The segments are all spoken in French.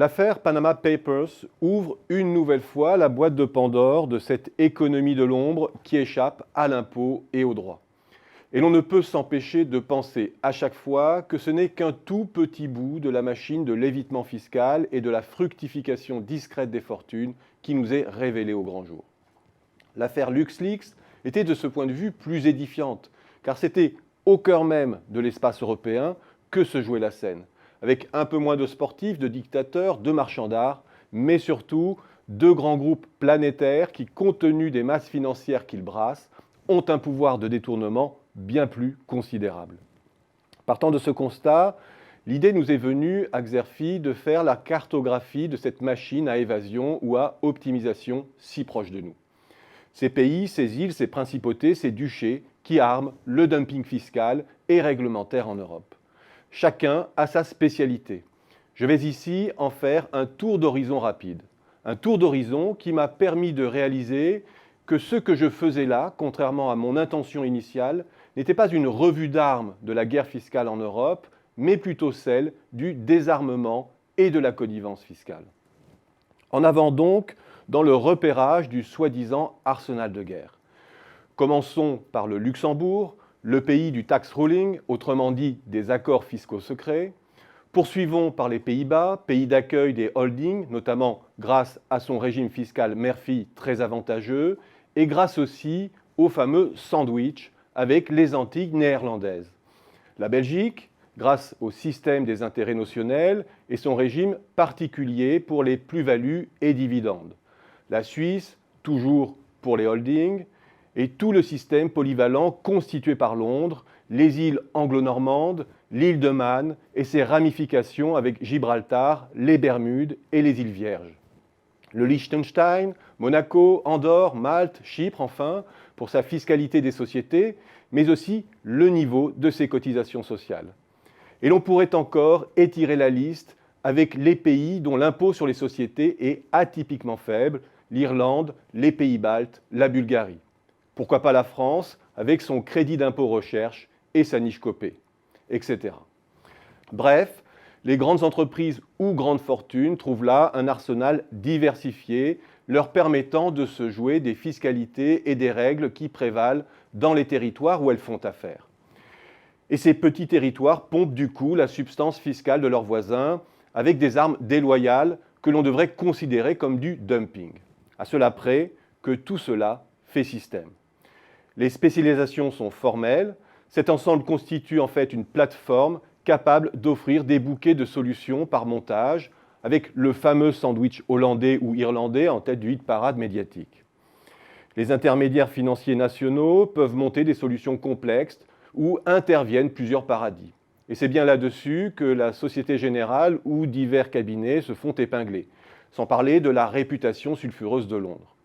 L'affaire Panama Papers ouvre une nouvelle fois la boîte de Pandore de cette économie de l'ombre qui échappe à l'impôt et au droit. Et l'on ne peut s'empêcher de penser à chaque fois que ce n'est qu'un tout petit bout de la machine de l'évitement fiscal et de la fructification discrète des fortunes qui nous est révélée au grand jour. L'affaire LuxLeaks était de ce point de vue plus édifiante, car c'était au cœur même de l'espace européen que se jouait la scène, avec un peu moins de sportifs, de dictateurs, de marchands d'art, mais surtout deux grands groupes planétaires qui, compte tenu des masses financières qu'ils brassent, ont un pouvoir de détournement bien plus considérable. Partant de ce constat, l'idée nous est venue à Xerfi de faire la cartographie de cette machine à évasion ou à optimisation si proche de nous. Ces pays, ces îles, ces principautés, ces duchés qui arment le dumping fiscal et réglementaire en Europe. Chacun a sa spécialité. Je vais ici en faire un tour d'horizon rapide. Un tour d'horizon qui m'a permis de réaliser que ce que je faisais là, contrairement à mon intention initiale, n'était pas une revue d'armes de la guerre fiscale en Europe, mais plutôt celle du désarmement et de la connivence fiscale. En avant donc dans le repérage du soi-disant arsenal de guerre. Commençons par le Luxembourg, le pays du tax ruling, autrement dit des accords fiscaux secrets. Poursuivons par les Pays-Bas, pays d'accueil des holdings, notamment grâce à son régime fiscal mère-fille très avantageux, et grâce aussi au fameux sandwich avec les Antilles néerlandaises. La Belgique, grâce au système des intérêts notionnels et son régime particulier pour les plus-values et dividendes. La Suisse, toujours pour les holdings, et tout le système polyvalent constitué par Londres, les îles anglo-normandes, l'île de Man et ses ramifications avec Gibraltar, les Bermudes et les îles Vierges. Le Liechtenstein, Monaco, Andorre, Malte, Chypre enfin, pour sa fiscalité des sociétés, mais aussi le niveau de ses cotisations sociales. Et l'on pourrait encore étirer la liste avec les pays dont l'impôt sur les sociétés est atypiquement faible, l'Irlande, les pays baltes, la Bulgarie. Pourquoi pas la France, avec son crédit d'impôt recherche et sa niche copée, etc. Bref, les grandes entreprises ou grandes fortunes trouvent là un arsenal diversifié, leur permettant de se jouer des fiscalités et des règles qui prévalent dans les territoires où elles font affaire. Et ces petits territoires pompent du coup la substance fiscale de leurs voisins avec des armes déloyales que l'on devrait considérer comme du dumping. À cela près que tout cela fait système. Les spécialisations sont formelles. Cet ensemble constitue en fait une plateforme capable d'offrir des bouquets de solutions par montage, avec le fameux sandwich hollandais ou irlandais en tête du hit parade médiatique. Les intermédiaires financiers nationaux peuvent monter des solutions complexes où interviennent plusieurs paradis. Et c'est bien là-dessus que la Société Générale ou divers cabinets se font épingler, sans parler de la réputation sulfureuse de Londres.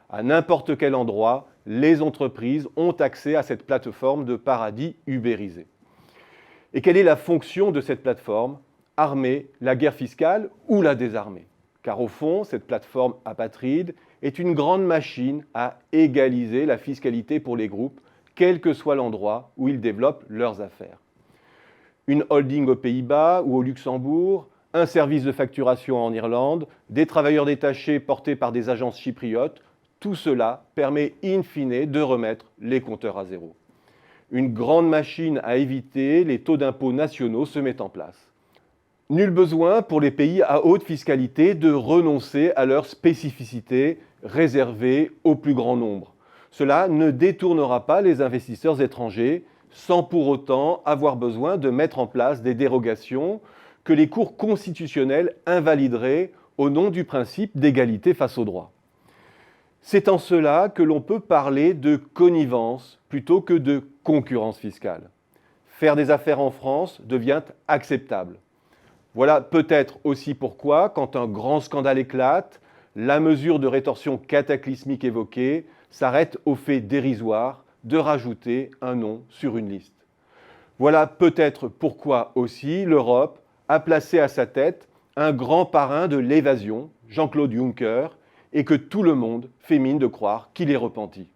À n'importe quel endroit, les entreprises ont accès à cette plateforme de paradis ubérisé. Et quelle est la fonction de cette plateforme ? Armer la guerre fiscale ou la désarmer ? Car au fond, cette plateforme apatride est une grande machine à égaliser la fiscalité pour les groupes, quel que soit l'endroit où ils développent leurs affaires. Une holding aux Pays-Bas ou au Luxembourg, un service de facturation en Irlande, des travailleurs détachés portés par des agences chypriotes, tout cela permet in fine de remettre les compteurs à zéro. Une grande machine à éviter les taux d'impôts nationaux se met en place. Nul besoin pour les pays à haute fiscalité de renoncer à leurs spécificités réservées au plus grand nombre. Cela ne détournera pas les investisseurs étrangers sans pour autant avoir besoin de mettre en place des dérogations que les cours constitutionnels invalideraient au nom du principe d'égalité face au droit. C'est en cela que l'on peut parler de connivence plutôt que de concurrence fiscale. Faire des affaires en France devient acceptable. Voilà peut-être aussi pourquoi, quand un grand scandale éclate, la mesure de rétorsion cataclysmique évoquée s'arrête au fait dérisoire de rajouter un nom sur une liste. Voilà peut-être pourquoi aussi l'Europe a placé à sa tête un grand parrain de l'évasion, Jean-Claude Juncker, et que tout le monde fait mine de croire qu'il est repenti.